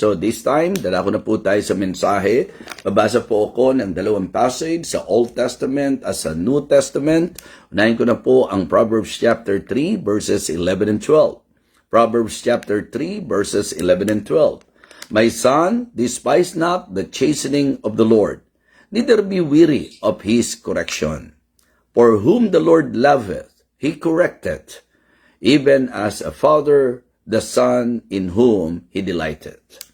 So this time, dala ko na po tayo sa mensahe. Babasa po ako ng dalawang passage sa Old Testament at sa New Testament. Unahin ko na po ang Proverbs chapter 3 verses 11 and 12. Proverbs chapter 3 verses 11 and 12. My son, despise not the chastening of the Lord, neither be weary of his correction. For whom the Lord loveth, he correcteth, even as a father the son in whom he delighteth.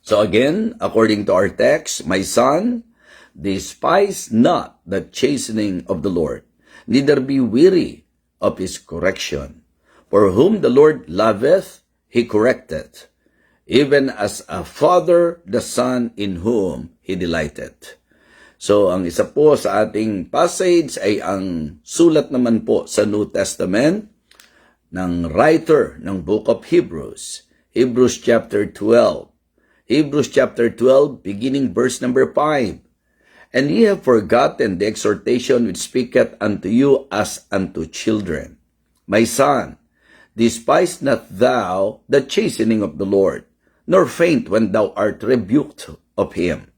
So again, according to our text, my son, despise not the chastening of the Lord, neither be weary of his correction. For whom the Lord loveth, he correcteth, even as a father the son in whom he delighteth. So ang isa po sa ating passage ay ang sulat naman po sa New Testament ng writer ng Book of Hebrews, Hebrews chapter 12. Hebrews chapter 12, beginning verse number 5. And ye have forgotten the exhortation which speaketh unto you as unto children. My son, despise not thou the chastening of the Lord, nor faint when thou art rebuked of him.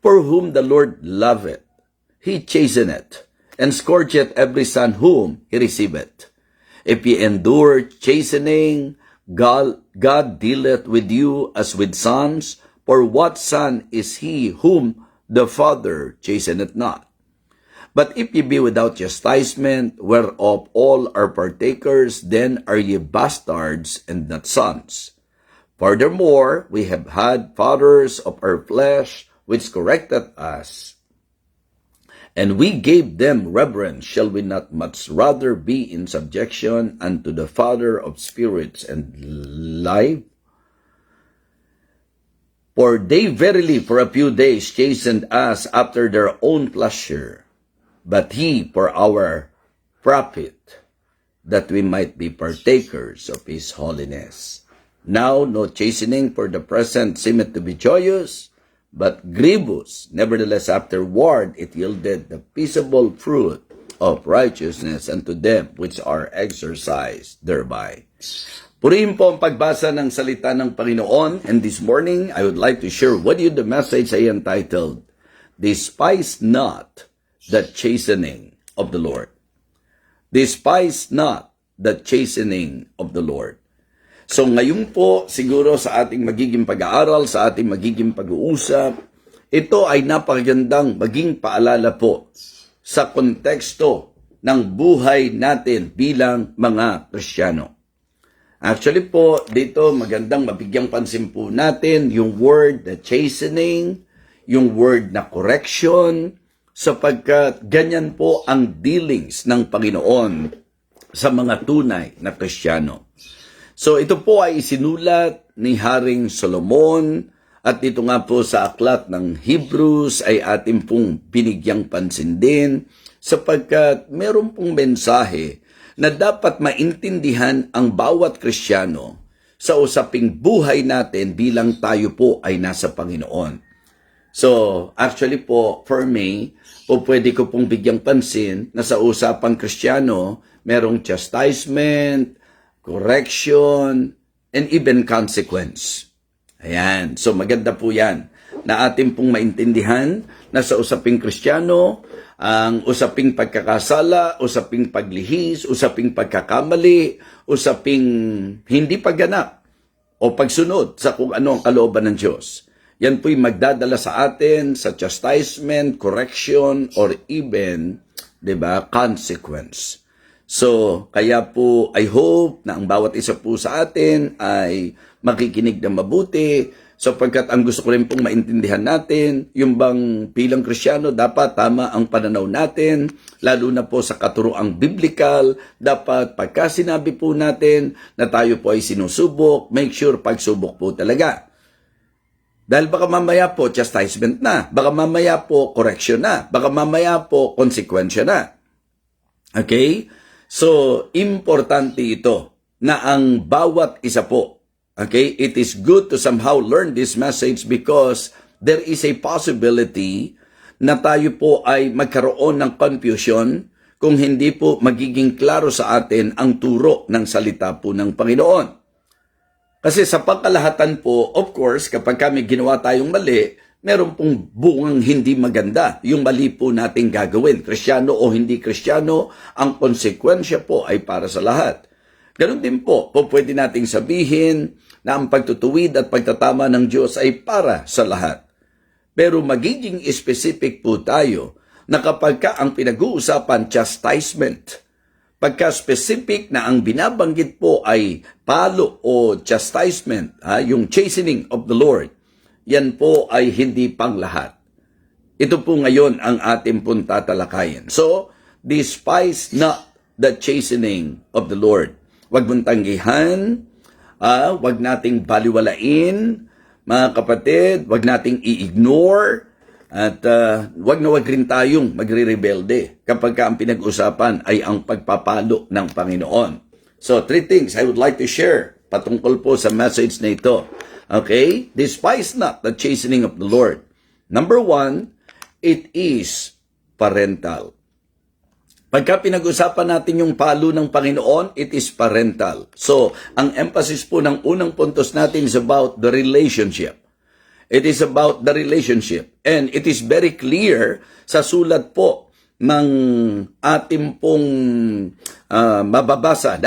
For whom the Lord loveth, he chasteneth, and scourgeth every son whom he receiveth. If ye endure chastening, God dealeth with you as with sons, for what son is he whom the Father chasteneth not? But if ye be without chastisement, whereof all are partakers, then are ye bastards and not sons. Furthermore, we have had fathers of our flesh, which corrected us, and we gave them reverence. Shall we not much rather be in subjection unto the Father of spirits and life? For they verily for a few days chastened us after their own pleasure, but he for our profit, that we might be partakers of his holiness. Now no chastening for the present seemeth to be joyous, but grievous. Nevertheless, afterward it yielded the peaceable fruit of righteousness unto them which are exercised thereby. Purihin po ang pagbasa ng salita ng Panginoon. And this morning, I would like to share with you the message I entitled, Despise not the chastening of the Lord. Despise not the chastening of the Lord. So ngayon po, siguro sa ating magiging pag-aaral, sa ating magiging pag-uusap, ito ay napakagandang maging paalala po sa konteksto ng buhay natin bilang mga Kristiyano. Actually po, dito magandang mabigyang pansin po natin yung word na chastening, yung word na correction, sapagkat ganyan po ang dealings ng Panginoon sa mga tunay na Kristiyano. So ito po ay isinulat ni Haring Solomon at dito nga po sa aklat ng Hebrews ay ating pong binigyang pansin din sapagkat meron pong mensahe na dapat maintindihan ang bawat Kristiyano sa usaping buhay natin bilang tayo po ay nasa Panginoon. So actually po for me, po pwede ko pong bigyang pansin na sa usapang Kristiyano merong chastisement, correction, and even consequence. Ayan. So maganda po yan na ating pong maintindihan na sa usaping Kristiyano, ang usaping pagkakasala, usaping paglihis, usaping pagkakamali, usaping hindi pagganap o pagsunod sa kung ano ang kalooban ng Diyos. Yan po'y magdadala sa atin sa chastisement, correction, or even, consequence. So, kaya po, I hope na ang bawat isa po sa atin ay makikinig na mabuti sapagkat ang gusto ko rin pong maintindihan natin, yung bang bilang Kristiyano, dapat tama ang pananaw natin, lalo na po sa katuroang biblical, dapat pagka sinabi po natin na tayo po ay sinusubok, make sure pagsubok po talaga. Dahil baka mamaya po chastisement na, baka mamaya po correction na, baka mamaya po konsekwensya na. Okay? So, importante ito na ang bawat isa po, okay, it is good to somehow learn this message because there is a possibility na tayo po ay magkaroon ng confusion kung hindi po magiging klaro sa atin ang turo ng salita po ng Panginoon. Kasi sa pangkalahatan po, of course, kapag kami ginawa tayong mali, meron pong bungang hindi maganda yung mali po nating gagawin. Kristyano o hindi Kristyano, ang konsekwensya po ay para sa lahat. Ganun din po, pwede nating sabihin na ang pagtutuwid at pagtatama ng Diyos ay para sa lahat. Pero magiging specific po tayo na kapag ka ang pinag-uusapan chastisement, pagka specific na ang binabanggit po ay palo o chastisement, yung chastening of the Lord, yan po ay hindi pang lahat. Ito po ngayon ang ating pong tatalakayin. So, despise not the chastening of the Lord. Huwag mong tanggihan, huwag nating baliwalain, mga kapatid, huwag nating i-ignore, at wag na wag rin tayong magre-rebelde kapag ang pinag-usapan ay ang pagpapalo ng Panginoon. So, 3 things I would like to share patungkol po sa message na ito. Okay? Despise not the chastening of the Lord. Number 1, it is parental. Pagka pinag-usapan natin yung palo ng Panginoon, it is parental. So, ang emphasis po ng unang puntos natin is about the relationship. It is about the relationship. And it is very clear sa sulat po ng ating pong mababasa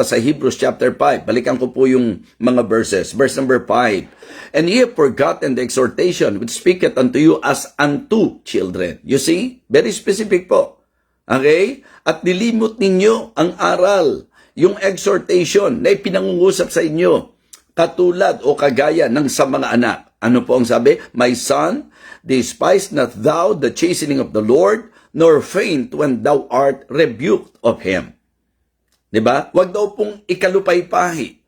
sa Hebrews chapter 5. Balikan ko po yung mga verses. Verse number 5. And ye have forgotten the exhortation which speaketh unto you as unto children. You see? Very specific po. Okay? At nilimot ninyo ang aral, yung exhortation na ipinangungusap sa inyo, katulad o kagaya ng sa mga anak. Ano po ang sabi? My son, despise not thou the chastening of the Lord, nor faint when thou art rebuked of Him. Diba? Huwag daw pong ikalupaypahi.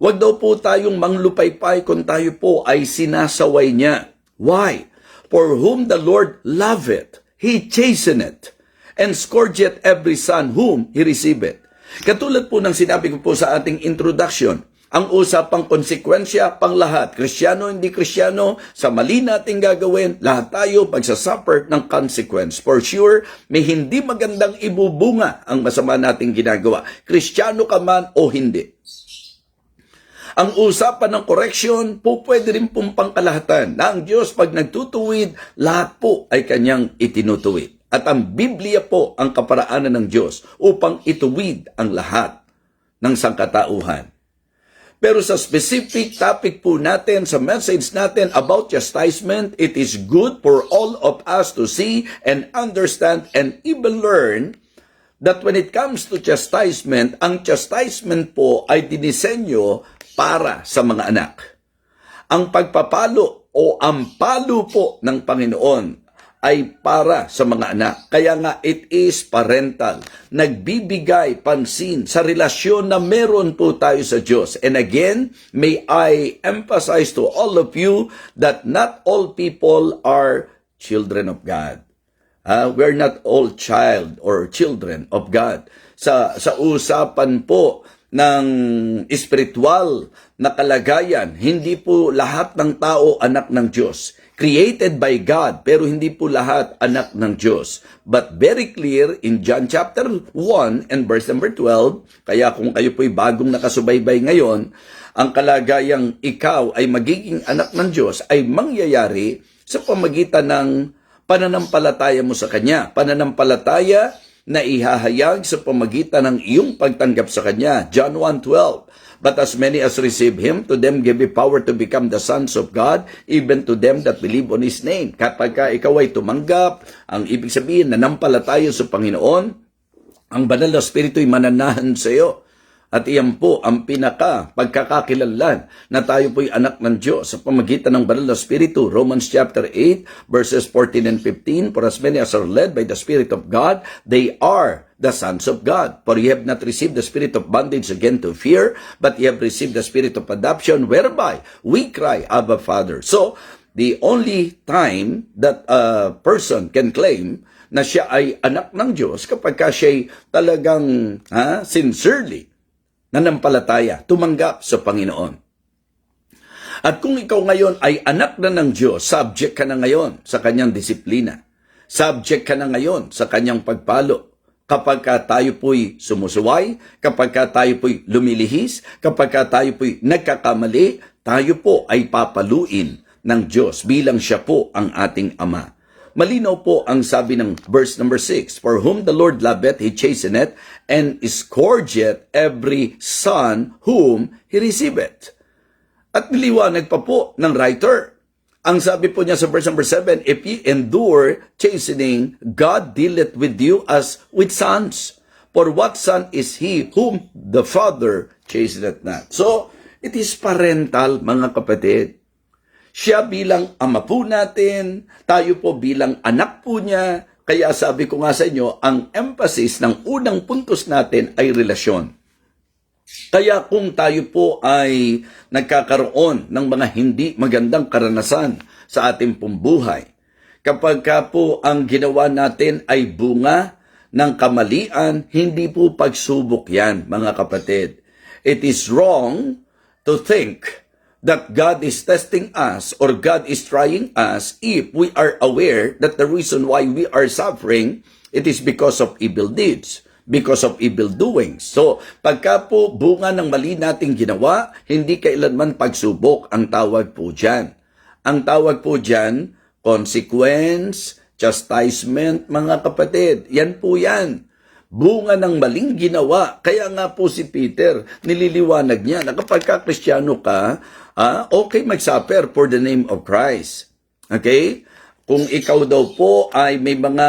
Huwag daw po tayong manglupaypay kung tayo po ay sinasaway niya. Why? For whom the Lord loveth, He chasteneth, and scourgeth every son whom He receiveth. Katulad po ng sinabi ko po sa ating introduction, ang usapang konsekwensya pang lahat, Kristyano, hindi Kristyano, sa mali nating gagawin, lahat tayo magsasuffer ng consequence. For sure, may hindi magandang ibubunga ang masama nating ginagawa. Kristyano ka man o hindi. Ang usapan ng correction po pwede rin pong pangkalahatan na ang Diyos pag nagtutuwid, lahat po ay kanyang itinutuwid. At ang Biblia po ang kaparaanan ng Diyos upang ituwid ang lahat ng sangkatauhan. Pero sa specific topic po natin, sa message natin about chastisement, it is good for all of us to see and understand and even learn that when it comes to chastisement, ang chastisement po ay dinisenyo para sa mga anak. Ang pagpapalo o ang palo po ng Panginoon ay para sa mga anak. Kaya nga, it is parental. Nagbibigay pansin sa relasyon na meron po tayo sa Diyos. And again, may I emphasize to all of you that not all people are children of God. We're not all child or children of God. Sa usapan po ng espiritual na kalagayan, hindi po lahat ng tao anak ng Diyos. Created by God, pero hindi po lahat anak ng Diyos. But very clear in John chapter 1 and verse number 12, kaya kung kayo po'y bagong nakasubaybay ngayon, ang kalagayang ikaw ay magiging anak ng Diyos ay mangyayari sa pamagitan ng pananampalataya mo sa Kanya. Pananampalataya na ihahayag sa pamagitan ng iyong pagtanggap sa Kanya. John 1:12. But as many as receive Him, to them give He power to become the sons of God, even to them that believe on His name. Kapag ikaw ay tumanggap, ang ibig sabihin, nanampalataya sa Panginoon, ang banal na Espiritu ay mananahan sa iyo. At iyan po ang pagkakakilanlan na tayo po'y anak ng Diyos sa pamagitan ng banal na Espiritu. Romans chapter 8, verses 14 and 15, for as many as are led by the Spirit of God, they are the sons of God. For ye have not received the spirit of bondage again to fear, but ye have received the spirit of adoption, whereby we cry, Abba, Father. So, the only time that a person can claim na siya ay anak ng Diyos kapag siya'y talagang sincerely nanampalataya, tumanggap sa Panginoon. At kung ikaw ngayon ay anak na ng Diyos, subject ka na ngayon sa kanyang disiplina. Subject ka na ngayon sa kanyang pagpalo. Kapag tayo po'y sumusuway, kapag tayo po'y lumilihis, kapag tayo po'y nagkakamali, tayo po ay papaluin ng Diyos bilang siya po ang ating Ama. Malinaw po ang sabi ng verse number 6, For whom the Lord loveth, He chasteneth, and scourgeth every son whom He receiveth. At niliwanag pa po ng writer. Ang sabi po niya sa verse number 7, If ye endure chastening, God dealeth with you as with sons. For what son is he whom the Father chasteneth not? So, it is parental, mga kapatid. Siya bilang ama po natin, tayo po bilang anak po niya. Kaya sabi ko nga sa inyo, ang emphasis ng unang puntos natin ay relasyon. Kaya kung tayo po ay nagkakaroon ng mga hindi magandang karanasan sa ating pong buhay, kapag ka po ang ginawa natin ay bunga ng kamalian, hindi po pagsubok yan, mga kapatid. It is wrong to think that God is testing us or God is trying us if we are aware that the reason why we are suffering, it is because of evil deeds, because of evil doings. So, pagka po bunga ng mali nating ginawa, hindi kailanman pagsubok ang tawag po dyan. Ang tawag po dyan, consequence, chastisement, mga kapatid. Yan po yan. Bunga ng maling ginawa. Kaya nga po si Peter, nililiwanag niya na kapag ka-Kristiyano ka, okay mag-suffer for the name of Christ. Okay? Kung ikaw daw po ay may mga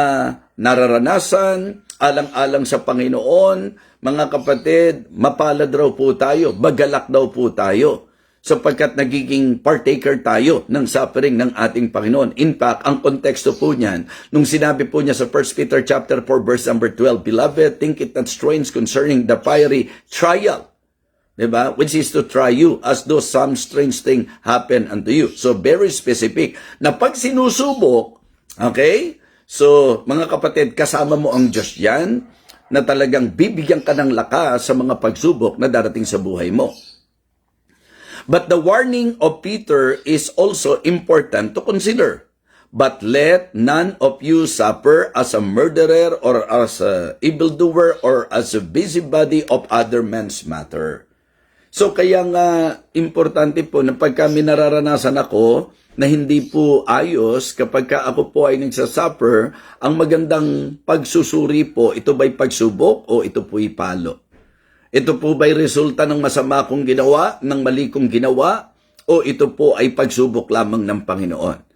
nararanasan, alang-alang sa Panginoon, mga kapatid, mapalad raw po tayo, magalak daw po tayo, sapagkat nagiging partaker tayo ng suffering ng ating Panginoon. In fact, ang konteksto po niyan, nung sinabi po niya sa 1 Peter chapter 4 verse number 12, Beloved, think it not strange concerning the fiery trial, diba? Which is to try you as though some strange thing happen unto you. So, very specific. Na pag sinusubok, okay? So, mga kapatid, kasama mo ang Diyos yan, na talagang bibigyan ka ng lakas sa mga pagsubok na darating sa buhay mo. But the warning of Peter is also important to consider. But let none of you suffer as a murderer or as a evildoer or as a busybody of other men's matter. So kaya nga importante po na pagka minararanasan ako na hindi po ayos, kapag ka ako po ay nagsasuffer, ang magandang pagsusuri po, ito ba'y pagsubok o ito po'y palo? Ito po ba'y resulta ng masama kong ginawa, ng mali kong ginawa, o ito po ay pagsubok lamang ng Panginoon?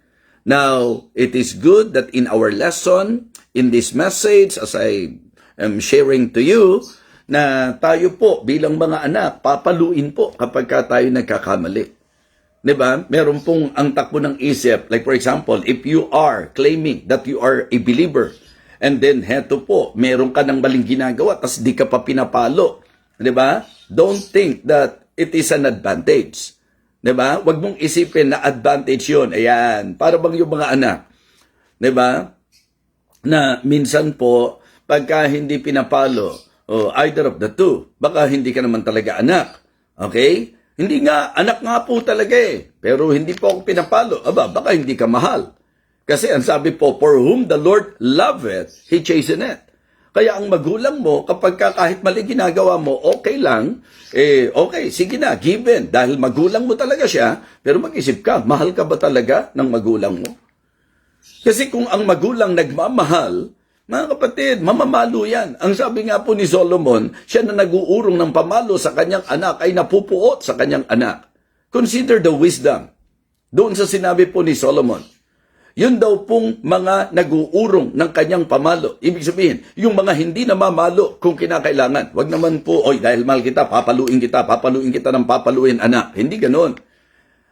Now, it is good that in our lesson, in this message, as I am sharing to you, na tayo po bilang mga anak, papaluin po kapag tayo nagkakamali. Diba? Meron pong ang takbo ng isip. Like for example, if you are claiming that you are a believer, and then heto po, meron ka ng maling ginagawa, tas di ka pa pinapalo. Diba? Don't think that it is an advantage. Diba? Huwag mong isipin na advantage yun. Ayan. Para bang yung mga anak. Diba? Na minsan po, pagka hindi pinapalo, either of the two, baka hindi ka naman talaga anak. Okay? Hindi nga, anak nga po talaga eh. Pero hindi po ako pinapalo. Aba, baka hindi ka mahal. Kasi ang sabi po, for whom the Lord loveth, He chasteneth. Kaya ang magulang mo, kapag kahit mali ginagawa mo, okay lang, okay, sige na, given. Dahil magulang mo talaga siya, pero mag-isip ka, mahal ka ba talaga ng magulang mo? Kasi kung ang magulang nagmamahal, mga kapatid, mamamalo yan. Ang sabi nga po ni Solomon, siya na nag-uurong ng pamalo sa kanyang anak ay napupuot sa kanyang anak. Consider the wisdom. Doon sa sinabi po ni Solomon, yun daw pong mga nag-uurong ng kanyang pamalo. Ibig sabihin, yung mga hindi namamalo kung kinakailangan. Wag naman po, oy, dahil mahal kita, papaluin kita ng papaluin, anak. Hindi ganon.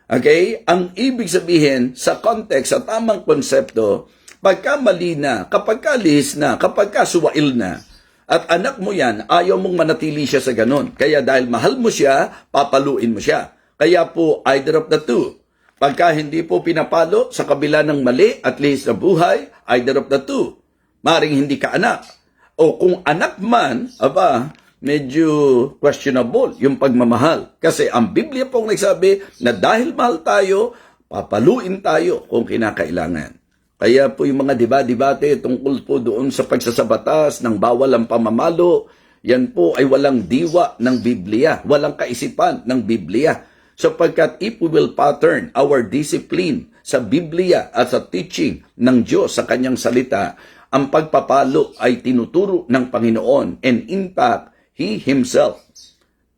Okay? Ang ibig sabihin, sa context, sa tamang konsepto, pagka mali na, kapag kalihis na, kapag kasuwail na, at anak mo yan, ayaw mong manatili siya sa ganon. Kaya dahil mahal mo siya, papaluin mo siya. Kaya po, either of the two. Pagka hindi po pinapalo sa kabila ng mali at lihis na buhay, either of the two. Maring hindi ka anak. O kung anak man, aba, medyo questionable yung pagmamahal. Kasi ang Biblia pong nagsabi na dahil mahal tayo, papaluin tayo kung kinakailangan. Kaya po yung mga debate tungkol po doon sa pagsasabatas ng bawal ang pamamalo, yan po ay walang diwa ng Biblia, walang kaisipan ng Biblia. Sapagkat if we will pattern our discipline sa Biblia at sa teaching ng Diyos sa kanyang salita, ang pagpapalo ay tinuturo ng Panginoon. And in fact, He Himself,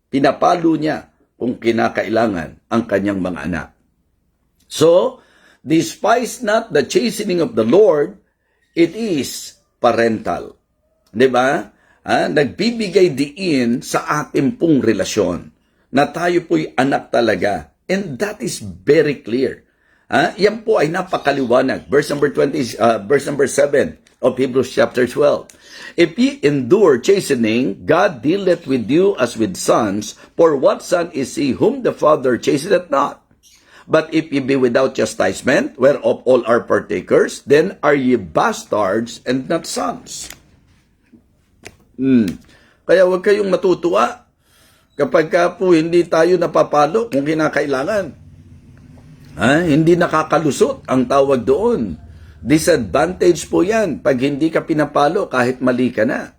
pinapalo niya kung kinakailangan ang kanyang mga anak. So, despise not the chastening of the Lord, it is parental. Diba? Nagbibigay diin sa ating pong relasyon na tayo po'y anak talaga. And that is very clear. Yan po ay napakaliwanag. Verse number 7 of Hebrews chapter 12. If ye endure chastening, God dealeth with you as with sons, for what son is he whom the Father chasteneth not? But if ye be without chastisement, whereof all are partakers, then are ye bastards and not sons. Kaya huwag kayong matutuwa kapag ka po hindi tayo napapalo kung kinakailangan. Hindi nakakalusot ang tawag doon. Disadvantage po yan pag hindi ka pinapalo kahit mali ka na.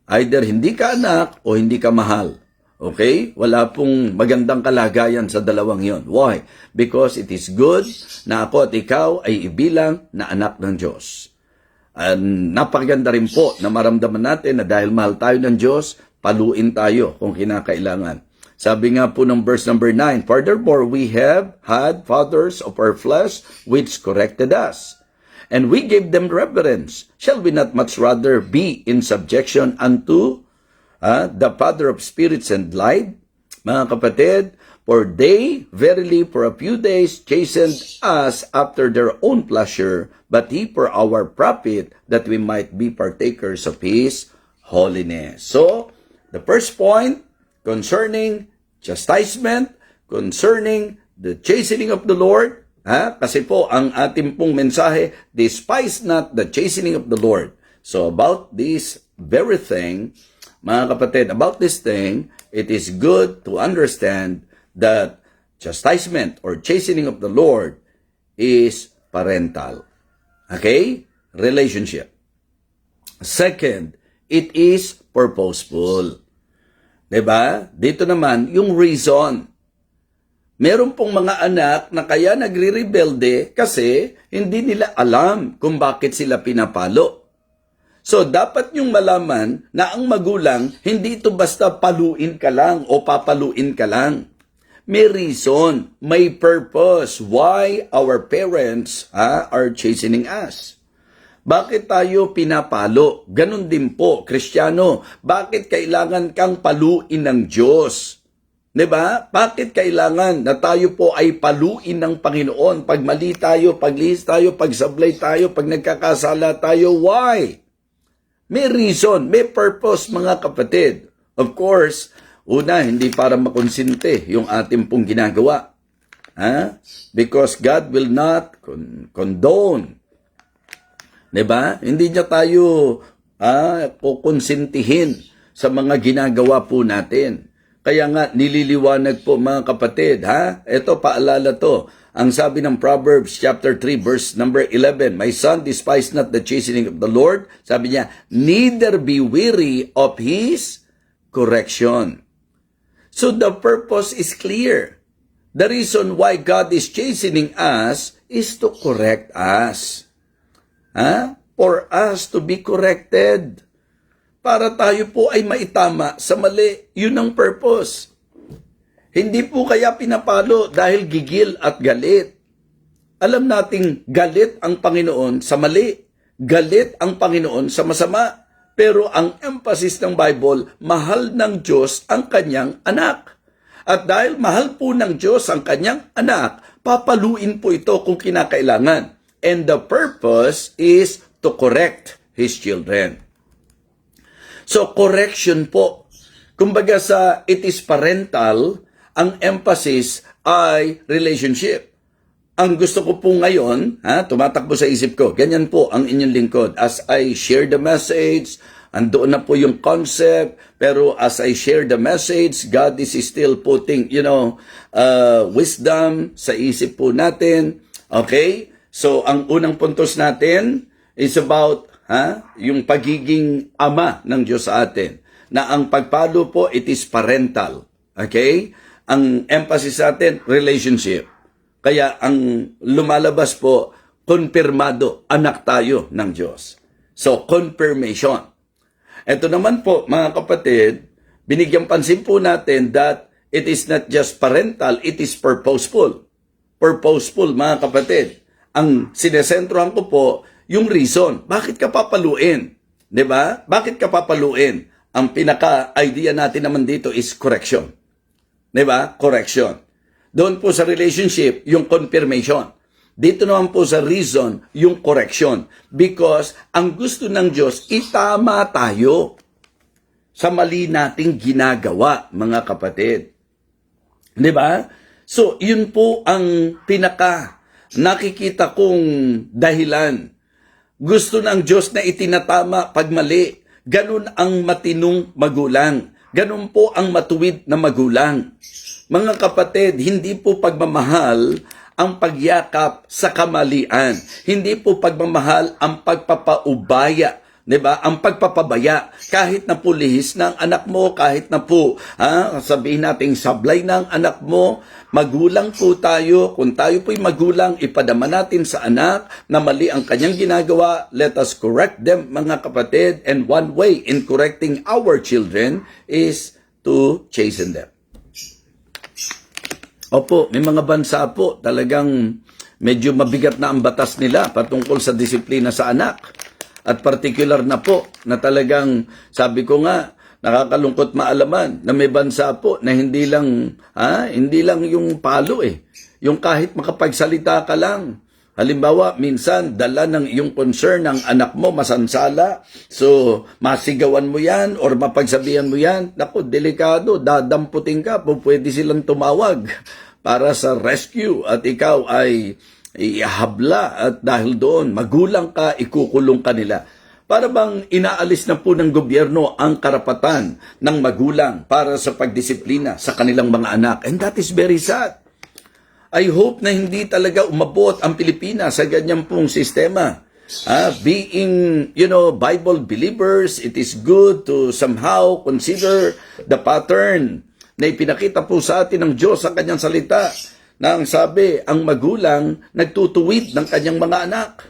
Either hindi ka anak o hindi ka mahal. Okay? Wala pong magandang kalagayan sa dalawang yon. Why? Because it is good na ako at ikaw ay ibilang na anak ng Diyos. Napakaganda rin po na maramdaman natin na dahil mahal tayo ng Diyos, paluin tayo kung kinakailangan. Sabi nga po ng verse number 9, furthermore, we have had fathers of our flesh which corrected us, and we gave them reverence. Shall we not much rather be in subjection unto the Father of spirits and light? Mga kapatid, for they verily for a few days chastened us after their own pleasure, but He for our profit, that we might be partakers of His holiness. So, the first point, concerning chastisement, concerning the chastening of the Lord, kasi po ang ating pong mensahe, despise not the chastening of the Lord. So about this very thing, mga kapatid, about this thing, it is good to understand that chastisement or chastening of the Lord is parental. Okay? Relationship. Second, it is purposeful. Diba? Dito naman, yung reason. Meron pong mga anak na kaya nagre-rebelde kasi hindi nila alam kung bakit sila pinapalo. So, dapat yung malaman na ang magulang, hindi ito basta paluin ka lang o papaluin ka lang. May reason, may purpose why our parents are chastening us. Bakit tayo pinapalo? Ganon din po, Kristiyano. Bakit kailangan kang paluin ng Diyos? Diba? Bakit kailangan na tayo po ay paluin ng Panginoon? Pag mali tayo, pag lihis tayo, pag sablay tayo, pag nagkakasala tayo, why? May reason, may purpose mga kapatid. Of course, una, hindi para makonsinte yung ating pong ginagawa. Because God will not condone. Diba? Hindi niya tayo kukonsintihin sa mga ginagawa po natin. Kaya nga, nililiwanag po mga kapatid, Ito, paalala to. Ang sabi ng Proverbs chapter 3 verse number 11, my son, despise not the chastening of the Lord. Sabi niya, neither be weary of His correction. So the purpose is clear. The reason why God is chastening us is to correct us. For us to be corrected. Para tayo po ay maitama sa mali. Yun ang purpose. Hindi po kaya pinapalo dahil gigil at galit. Alam nating galit ang Panginoon sa mali. Galit ang Panginoon sa masama. Pero ang emphasis ng Bible, mahal ng Diyos ang kanyang anak. At dahil mahal po ng Diyos ang kanyang anak, papaluin po ito kung kinakailangan. And the purpose is to correct His children. So, correction po. Kumbaga sa it is parental, ang emphasis ay relationship. Ang gusto ko po ngayon, tumatakbo sa isip ko, ganyan po ang inyong lingkod. As I share the message, andoon na po yung concept, pero as I share the message, God is still putting, wisdom sa isip po natin. Okay? So, ang unang puntos natin is about yung pagiging ama ng Diyos sa atin. Na ang pagpalo po, it is parental. Okay? Ang emphasis sa atin, relationship. Kaya ang lumalabas po, konfirmado, anak tayo ng Diyos. So, confirmation. Ito naman po, mga kapatid, binigyan pansin po natin that it is not just parental, it is purposeful. Purposeful, mga kapatid. Ang sinesentrohan ko po, yung reason. Bakit ka papaluin? 'Di ba? Bakit ka papaluin? Ang pinaka-idea natin naman dito is correction. 'Di ba? Correction. Doon po sa relationship, yung confirmation. Dito naman po sa reason, yung correction. Because ang gusto ng Diyos, itama tayo sa mali nating ginagawa, mga kapatid. 'Di ba? So, yun po ang nakikita kong dahilan. Gusto ng Diyos na itinatama pag mali. Ganun ang matinong magulang. Ganun po ang matuwid na magulang. Mga kapatid, hindi po pagmamahal ang pagyakap sa kamalian. Hindi po pagmamahal ang pagpapaubaya. 'Di ba? Ang pagpapabaya, kahit na po lihis ng anak mo, kahit na po sabihin nating sablay ng anak mo, magulang po tayo. Kung tayo po'y magulang, ipadama natin sa anak na mali ang kanyang ginagawa. Let us correct them, mga kapatid. And one way in correcting our children is to chasten them. Opo, may mga bansa po talagang medyo mabigat na ang batas nila patungkol sa disiplina sa anak. At particular na po na talagang, sabi ko nga, nakakalungkot maalaman na may bansa po na hindi lang yung palo yung kahit makapagsalita ka lang. Halimbawa, minsan dala ng iyong concern ng anak mo masansala, so masigawan mo yan or mapagsabihan mo yan, naku, delikado, dadamputin ka, pwede silang tumawag para sa rescue at ikaw ay ihabla at dahil doon, magulang ka, ikukulong ka nila. Para bang inaalis na po ng gobyerno ang karapatan ng magulang para sa pagdisiplina sa kanilang mga anak. And that is very sad. I hope na hindi talaga umabot ang Pilipinas sa ganyan pong sistema. Being, Bible believers, it is good to somehow consider the pattern na ipinakita po sa atin ng Diyos sa kanyang salita. Na ang sabi, ang magulang nagtutuwid ng kanyang mga anak.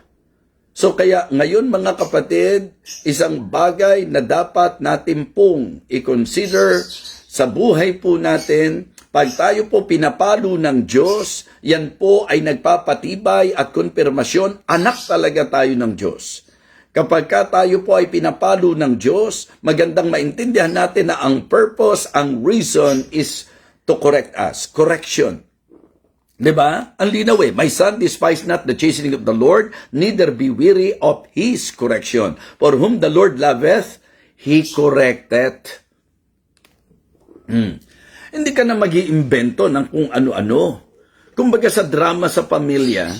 So kaya ngayon mga kapatid, isang bagay na dapat natin pong i-consider sa buhay po natin, pag tayo po pinapalo ng Diyos, yan po ay nagpapatibay at konfirmasyon, anak talaga tayo ng Diyos. Kapag tayo po ay pinapalo ng Diyos, magandang maintindihan natin na ang purpose, ang reason is to correct us. Correction. Diba? Ang linaw My son, despise not the chastening of the Lord, neither be weary of His correction. For whom the Lord loveth, He correcteth. Hindi ka na mag-iimbento ng kung ano-ano. Kumbaga sa drama sa pamilya,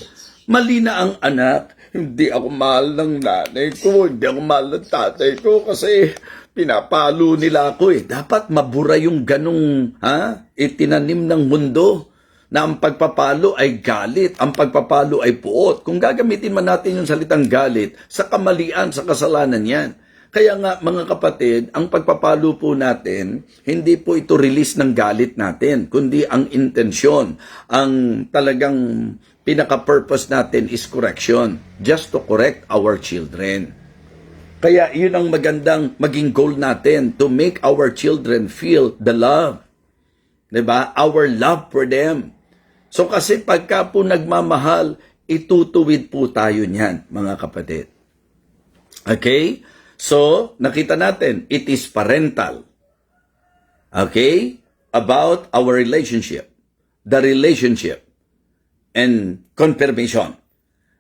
mali na ang anak, hindi ako mahal ng nanay ko, hindi ako mahal ng tatay ko kasi pinapalo nila ako Dapat mabura yung ganong itinanim ng mundo. Na ang pagpapalo ay galit, ang pagpapalo ay puot. Kung gagamitin man natin yung salitang galit, sa kamalian, sa kasalanan yan. Kaya nga mga kapatid, ang pagpapalo po natin, hindi po ito release ng galit natin, kundi ang intensyon, ang talagang pinaka-purpose natin is correction, just to correct our children. Kaya yun ang magandang maging goal natin, to make our children feel the love. 'Di ba? Our love for them. So kasi pagka po nagmamahal, itutuwid po tayo niyan, mga kapatid. Okay? So, nakita natin, it is parental. Okay? About our relationship. The relationship. And confirmation.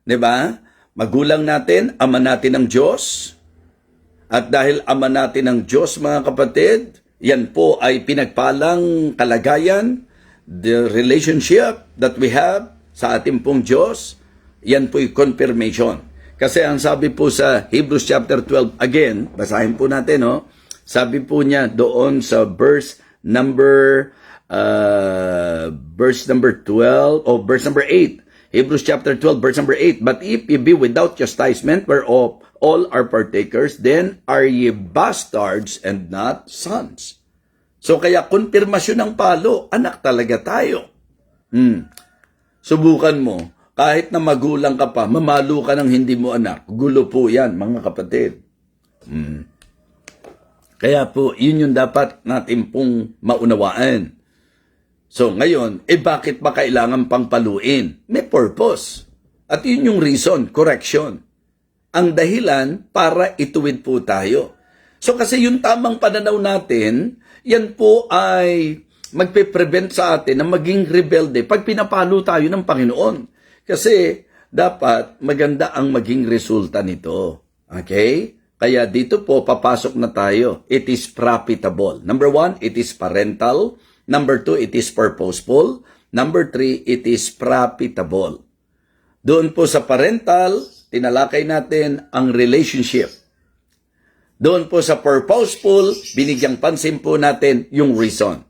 'Di ba? Magulang natin, ama natin ng Diyos. At dahil ama natin ng Diyos, mga kapatid, yan po ay pinagpalang kalagayan, the relationship that we have sa ating pong Diyos, yan po'y confirmation. Kasi ang sabi po sa Hebrews chapter 12, again, basahin po natin, sabi po niya doon sa verse number 12, verse number 8, Hebrews chapter 12, verse number 8. But if ye be without chastisement, whereof all are partakers, then are ye bastards and not sons. So kaya konfirmasyon ng palo, anak talaga tayo. Subukan mo, kahit na magulang ka pa, mamalo ka ng hindi mo anak. Gulo po yan, mga kapatid. Kaya po, yun yung dapat natin pong maunawaan. So ngayon, bakit ba kailangan pang paluin? May purpose. At yun yung reason, correction. Ang dahilan para ituwid po tayo. So kasi yung tamang pananaw natin, yan po ay magpe-prevent sa atin na maging rebelde pag pinapalo tayo ng Panginoon. Kasi dapat maganda ang maging resulta nito. Okay? Kaya dito po papasok na tayo. It is profitable. Number 1, it is parental. Number 2, it is purposeful. Number 3, it is profitable. Doon po sa parental, tinalakay natin ang relationship. Doon po sa purposeful, binigyang pansin po natin yung reason.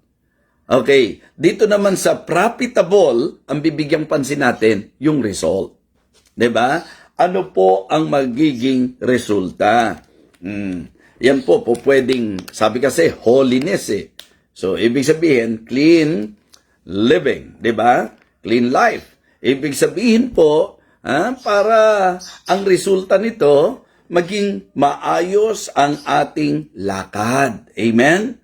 Okay, dito naman sa profitable, ang bibigyang pansin natin yung result. 'Di ba? Ano po ang magiging resulta? Yan po pwedeng, sabi kasi, holiness eh. So, ibig sabihin, clean living, di ba? Clean life. Ibig sabihin po, para ang resulta nito, maging maayos ang ating lakad. Amen?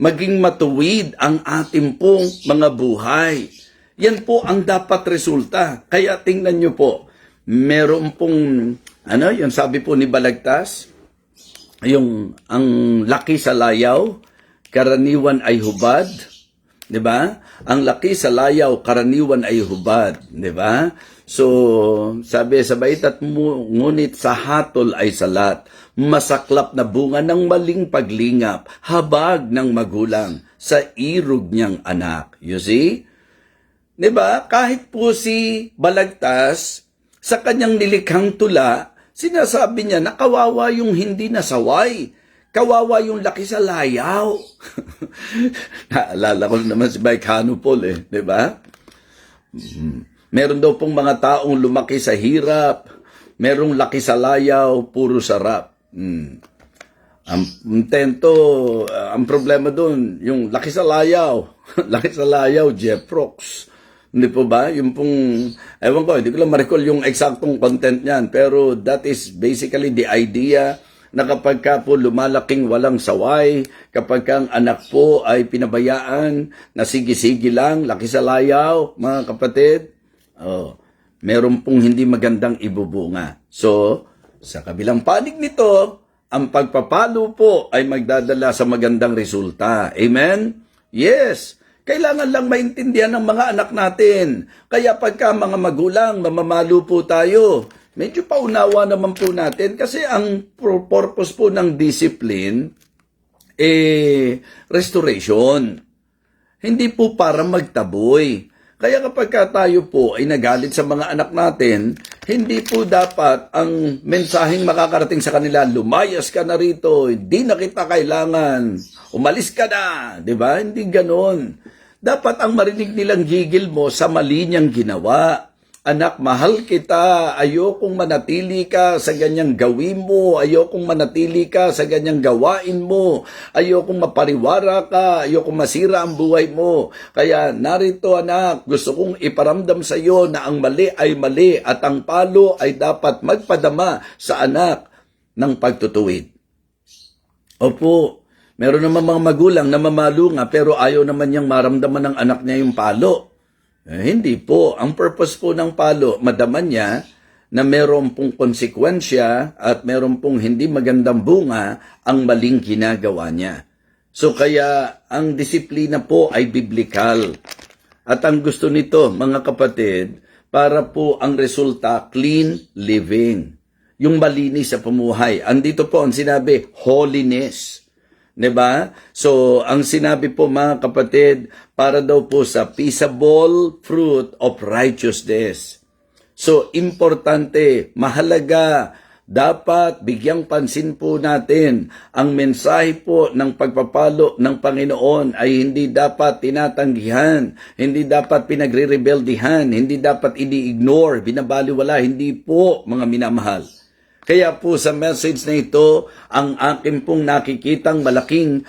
Maging matuwid ang ating pong mga buhay. Yan po ang dapat resulta. Kaya tingnan nyo po, meron pong, yung sabi po ni Balagtas, ang laki sa layaw, karaniwan ay hubad, 'di ba? Ang laki sa layaw, karaniwan ay hubad, 'di ba? So, sabi sa baitat mo, ngunit sa hatol ay salat, masaklap na bunga ng maling paglingap, habag ng magulang sa irog niyang anak. You see? 'Di ba? Kahit po si Balagtas sa kanyang nilikhang tula, sinasabi niya na kawawa yung hindi nasaway. Kawawa yung laki sa layaw. Naalala ko naman si Baikano Paul di ba? Meron daw pong mga taong lumaki sa hirap, merong laki sa layaw, puro sarap. Ang problema doon, yung laki sa layaw, laki sa layaw, Jeff Rocks. Hindi po ba? Yung pong, ewan ko, hindi ko lang ma-recall yung eksaktong content niyan, pero that is basically the idea na kapag ka po lumalaking walang saway, kapag ka ang anak po ay pinabayaan, na sige-sige lang, laki sa layaw, mga kapatid, meron pong hindi magandang ibubunga. So, sa kabilang panig nito, ang pagpapalo po ay magdadala sa magandang resulta. Amen? Yes. Kailangan lang maintindihan ng mga anak natin. Kaya pagka mga magulang, mamamalo po tayo, medyo paunawa naman po natin kasi ang purpose po ng discipline, restoration. Hindi po para magtaboy. Kaya kapag tayo po ay nagalit sa mga anak natin, hindi po dapat ang mensaheng makakarating sa kanila, lumayas ka na rito, hindi na kita kailangan, umalis ka na, di ba? Hindi ganon. Dapat ang marinig nilang gigil mo sa mali niyang ginawa. Anak, mahal kita, ayokong manatili ka sa ganyang gawin mo, ayokong manatili ka sa ganyang gawain mo, ayokong mapariwara ka, ayokong masira ang buhay mo. Kaya narito anak, gusto kong iparamdam sa iyo na ang mali ay mali at ang palo ay dapat magpadama sa anak ng pagtutuwid. Opo, meron naman mga magulang na mamalo nga pero ayaw naman niyang maramdaman ng anak niya yung palo. Hindi po. Ang purpose po ng palo, madaman niya na meron pong konsekwensya at meron pong hindi magandang bunga ang maling ginagawa niya. So kaya ang disiplina po ay biblikal. At ang gusto nito, mga kapatid, para po ang resulta, clean living. Yung malinis sa pamumuhay. Andito po ang sinabi, holiness. Diba? So, ang sinabi po mga kapatid, para daw po sa peaceable fruit of righteousness. So, importante, mahalaga, dapat bigyang pansin po natin ang mensahe po ng pagpapalo ng Panginoon ay hindi dapat tinatanggihan, hindi dapat pinagre-rebeldihan, hindi dapat ini-ignore, binabaliwala, hindi po mga minamahal. Kaya po sa message na ito, ang akin pong nakikitang malaking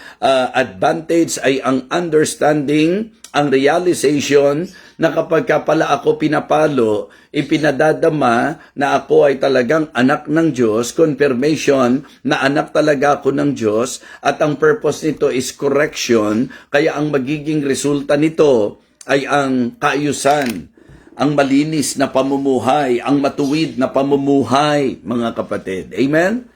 advantage ay ang understanding, ang realization na kapag pala ako pinapalo, ipinadadama na ako ay talagang anak ng Diyos, confirmation na anak talaga ako ng Diyos, at ang purpose nito is correction, kaya ang magiging resulta nito ay ang kaayusan, ang malinis na pamumuhay, ang matuwid na pamumuhay, mga kapatid. Amen?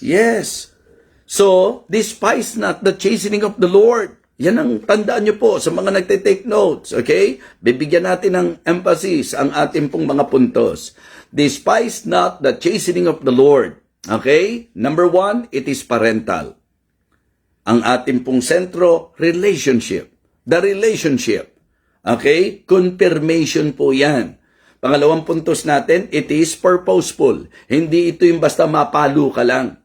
Yes. So, despise not the chastening of the Lord. Yan ang tandaan nyo po sa mga nagte-take notes, okay? Bibigyan natin ng emphasis ang ating pong mga puntos. Despise not the chastening of the Lord. Okay? Number 1, it is parental. Ang ating pong sentro, relationship. The relationship. Okay? Confirmation po yan. Pangalawang puntos natin, it is purposeful. Hindi ito yung basta mapalo ka lang.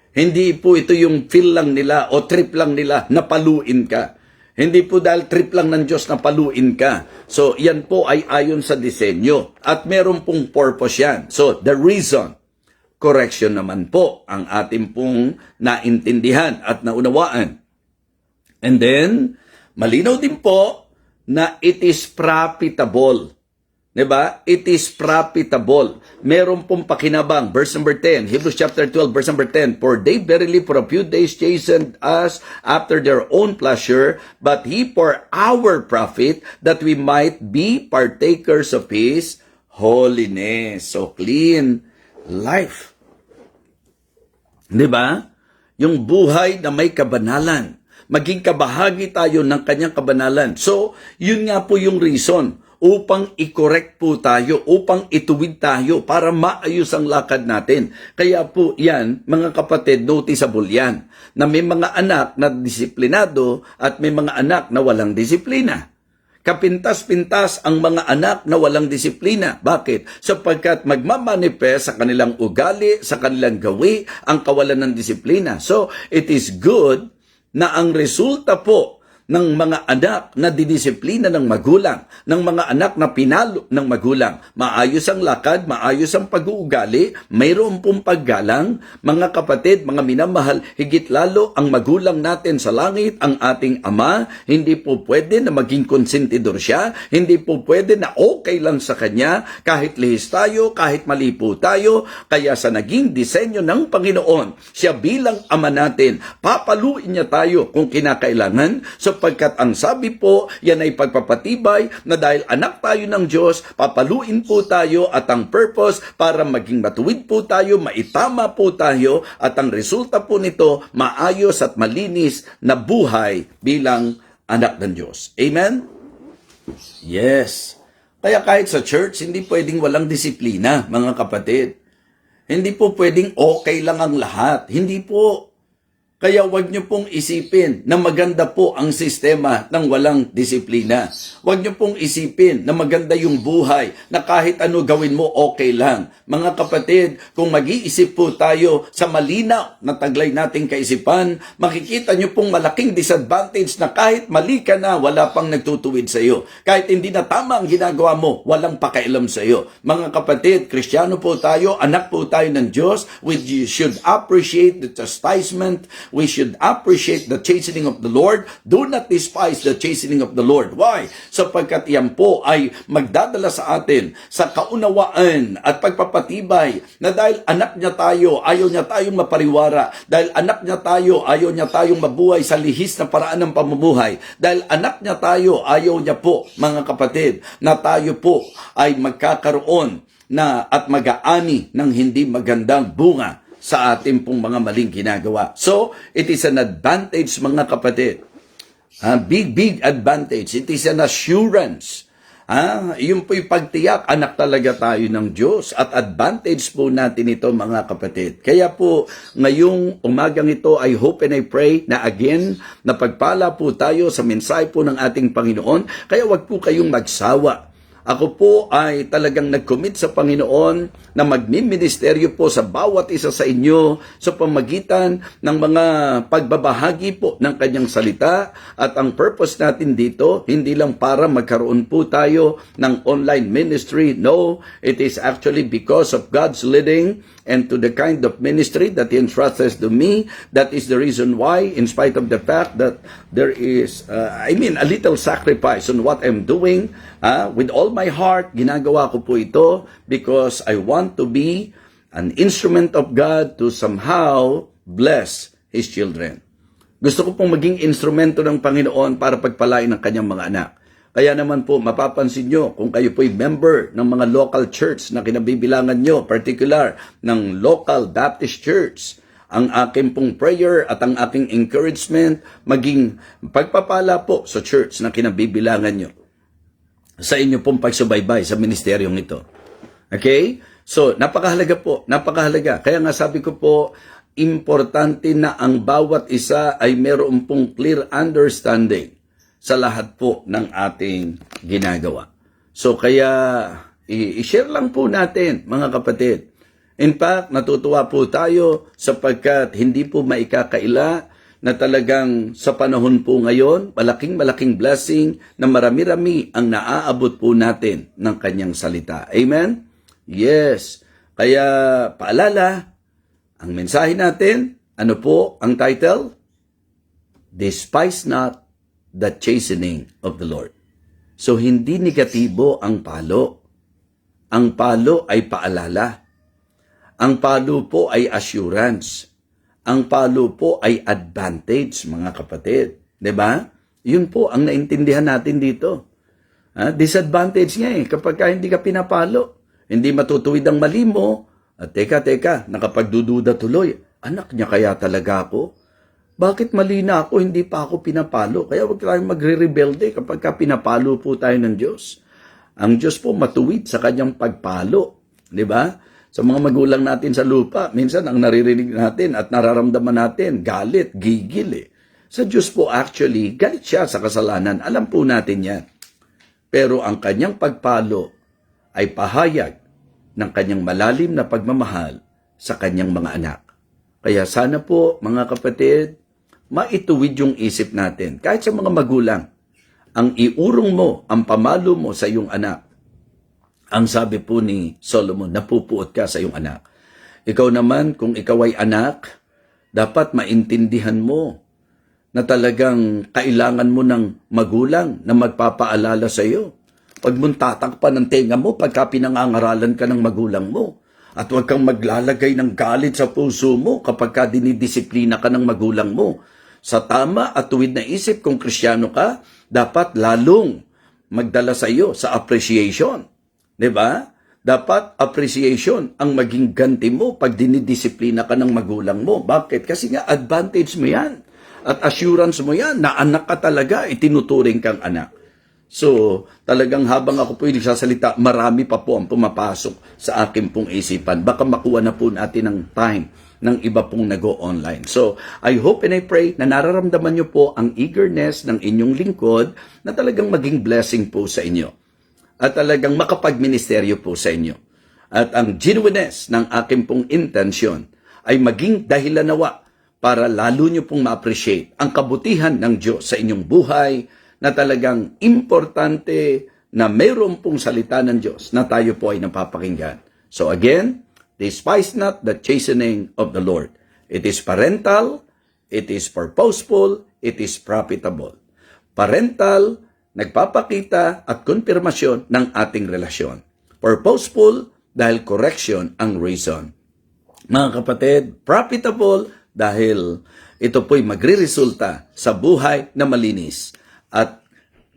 Hindi po ito yung feel lang nila o trip lang nila na paluin ka. Hindi po dahil trip lang ng Diyos na paluin ka. So, yan po ay ayon sa disenyo. At meron pong purpose yan. So, the reason, correction naman po ang ating pong naintindihan at naunawaan. And then, malinaw din po na it is profitable. Diba? It is profitable. Meron pong pakinabang. Verse number 10. Hebrews chapter 12, verse number 10. For they verily for a few days chastened us after their own pleasure, but he for our profit, that we might be partakers of his holiness. So, clean life. Diba? Yung buhay na may kabanalan. Maging kabahagi tayo ng kanyang kabanalan. So, yun nga po yung reason upang i-correct po tayo, upang ituwid tayo para maayos ang lakad natin. Kaya po yan, mga kapatid, noticeable yan, na may mga anak na disiplinado at may mga anak na walang disiplina. Kapintas-pintas ang mga anak na walang disiplina. Bakit? Sapagkat magmamanifest sa kanilang ugali, sa kanilang gawi, ang kawalan ng disiplina. So, it is good na ang resulta po ng mga anak na didisiplina ng magulang, ng mga anak na pinalo ng magulang, maayos ang lakad, maayos ang pag-uugali, mayroon pong paggalang, mga kapatid, mga minamahal, higit lalo ang magulang natin sa langit, ang ating ama, hindi po pwede na maging konsentidor siya, hindi po pwede na okay lang sa kanya, kahit lihis tayo, kahit mali po tayo, kaya sa naging disenyo ng Panginoon, siya bilang ama natin, papaluin niya tayo kung kinakailangan, sapagkat ang sabi po, yan ay pagpapatibay na dahil anak tayo ng Diyos, papaluin po tayo at ang purpose para maging matuwid po tayo, maitama po tayo at ang resulta po nito, maayos at malinis na buhay bilang anak ng Diyos. Amen? Yes. Kaya kahit sa church, hindi pwedeng walang disiplina, mga kapatid. Hindi po pwedeng okay lang ang lahat. Hindi po. Kaya wag niyo pong isipin na maganda po ang sistema ng walang disiplina. Wag niyo pong isipin na maganda yung buhay, na kahit ano gawin mo okay lang. Mga kapatid, kung mag-iisip po tayo sa malinaw na taglay nating kaisipan, makikita niyo pong malaking disadvantage na kahit mali ka na, wala pang nagtutuwid sa iyo. Kahit hindi na tama ang ginagawa mo, walang pakailam sa iyo. Mga kapatid, Kristiyano po tayo, anak po tayo ng Diyos, we should appreciate the chastisement. We should appreciate the chastening of the Lord. Do not despise the chastening of the Lord. Why? Sapagkat yan po ay magdadala sa atin sa kaunawaan at pagpapatibay na dahil anak niya tayo, ayaw niya tayong mapariwara. Dahil anak niya tayo, ayaw niya tayong mabuhay sa lihis na paraan ng pamumuhay. Dahil anak niya tayo, ayaw niya po, mga kapatid, na tayo po ay magkakaroon na at mag-aani ng hindi magandang bunga sa ating pong mga maling ginagawa. So, it is an advantage, mga kapatid. Big advantage. It is an assurance. Yung po'y pagtiyak, anak talaga tayo ng Diyos. At advantage po natin ito, mga kapatid. Kaya po, ngayong umagang ito, I hope and I pray na again, napagpala po tayo sa mensahe po ng ating Panginoon. Kaya wag po kayong magsawa. Ako po ay talagang nag-commit sa Panginoon na magmiministeryo po sa bawat isa sa inyo sa pamagitan ng mga pagbabahagi po ng kanyang salita. At ang purpose natin dito, hindi lang para magkaroon po tayo ng online ministry. No, it is actually because of God's leading and to the kind of ministry that He entrusts to me. That is the reason why, in spite of the fact that there is, a little sacrifice on what I'm doing, with all my heart, ginagawa ko po ito because I want to be an instrument of God to somehow bless His children. Gusto ko pong maging instrumento ng Panginoon para pagpalain ng kanyang mga anak. Kaya naman po, mapapansin nyo, kung kayo po'y member ng mga local church na kinabibilangan nyo, particular ng local Baptist church, ang aking pong prayer at ang aking encouragement, maging pagpapala po sa church na kinabibilangan nyo sa inyo pong pagsubaybay sa ministeryong ito. Okay? So, napakahalaga po, napakahalaga. Kaya nga sabi ko po, importante na ang bawat isa ay meron pong clear understanding sa lahat po ng ating ginagawa. So kaya i-share lang po natin, mga kapatid. In fact, natutuwa po tayo sapagkat hindi po maikakaila na talagang sa panahon po ngayon, malaking blessing na marami-rami ang naaabot po natin ng kanyang salita. Amen? Yes. Kaya paalala, ang mensahe natin, ano po ang title? Despise not the chastening of the Lord. So, hindi negatibo ang palo. Ang palo ay paalala. Ang palo po ay assurance. Ang palo po ay advantage, mga kapatid. 'Di ba? Yun po ang naintindihan natin dito. Disadvantage nga kapag hindi ka pinapalo. Hindi matutuwid ang mali mo. At teka, nakapagdududa tuloy. Anak niya kaya talaga ako? Bakit mali na ako, hindi pa ako pinapalo? Kaya huwag tayong magre-rebelde kapag pinapalo po tayo ng Diyos. Ang Diyos po matuwid sa kanyang pagpalo. Di ba? Sa mga magulang natin sa lupa, minsan ang naririnig natin at nararamdaman natin, galit, gigil. Sa Diyos po actually, galit siya sa kasalanan. Alam po natin yan. Pero ang kanyang pagpalo ay pahayag ng kanyang malalim na pagmamahal sa kanyang mga anak. Kaya sana po, mga kapatid, maituwid yung isip natin. Kahit sa mga magulang, ang iurong mo, ang pamalo mo sa iyong anak. Ang sabi po ni Solomon, napupuot ka sa iyong anak. Ikaw naman, kung ikaw ay anak, dapat maintindihan mo na talagang kailangan mo ng magulang na magpapaalala sa iyo. Pag mong tatakpan ng tenga mo, pagka pinangangaralan ka ng magulang mo. At huwag kang maglalagay ng galit sa puso mo kapag ka dinidisiplina ka ng magulang mo. Sa tama at tuwid na isip, kung Kristiyano ka, dapat lalong magdala sa iyo sa appreciation. Diba? Dapat appreciation ang maging ganti mo pag dinidisiplina ka ng magulang mo. Bakit? Kasi nga advantage mo yan. At assurance mo yan na anak ka talaga, itinuturing kang anak. So, talagang habang ako po nagsasalita, marami pa po ang pumapasok sa akin pong isipan. Baka makuha na po natin ang time ng iba pong nag-o-online. So, I hope and I pray na nararamdaman nyo po ang eagerness ng inyong lingkod na talagang maging blessing po sa inyo. At talagang makapagministeryo po sa inyo. At ang genuineness ng aking pong intensyon ay maging dahilan nawa para lalo nyo pong ma-appreciate ang kabutihan ng Diyos sa inyong buhay, na talagang importante na mayroon pong salita ng Diyos na tayo po ay napapakinggan. So again, despise not the chastening of the Lord. It is parental, it is purposeful, it is profitable. Parental, nagpapakita at konfirmasyon ng ating relasyon. Purposeful, dahil correction ang reason. Mga kapatid, profitable, dahil ito po'y magre-resulta sa buhay na malinis at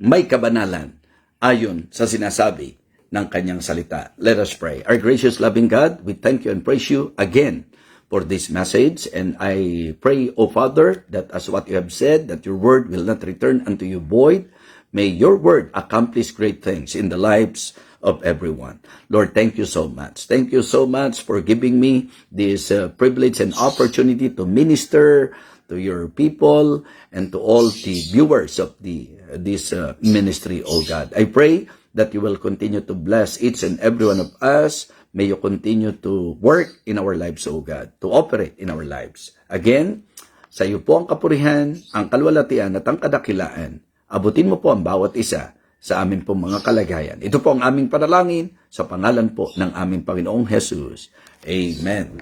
may kabanalan ayon sa sinasabi ng kanyang salita. Let us pray. Our gracious loving God, we thank you and praise you again for this message. And I pray, O Father, that as what you have said, that your word will not return unto you void. May your word accomplish great things in the lives of everyone. Lord, thank you so much. Thank you so much for giving me this privilege and opportunity to minister to your people and to all the viewers of this ministry, O God. I pray that you will continue to bless each and every one of us. May you continue to work in our lives, O God, to operate in our lives. Again, sa iyo po ang kapurihan, ang kalwalatian at ang kadakilaan. Abutin mo po ang bawat isa sa amin pong mga kalagayan. Ito po ang aming panalangin sa pangalan po ng aming Panginoong Jesus. Amen.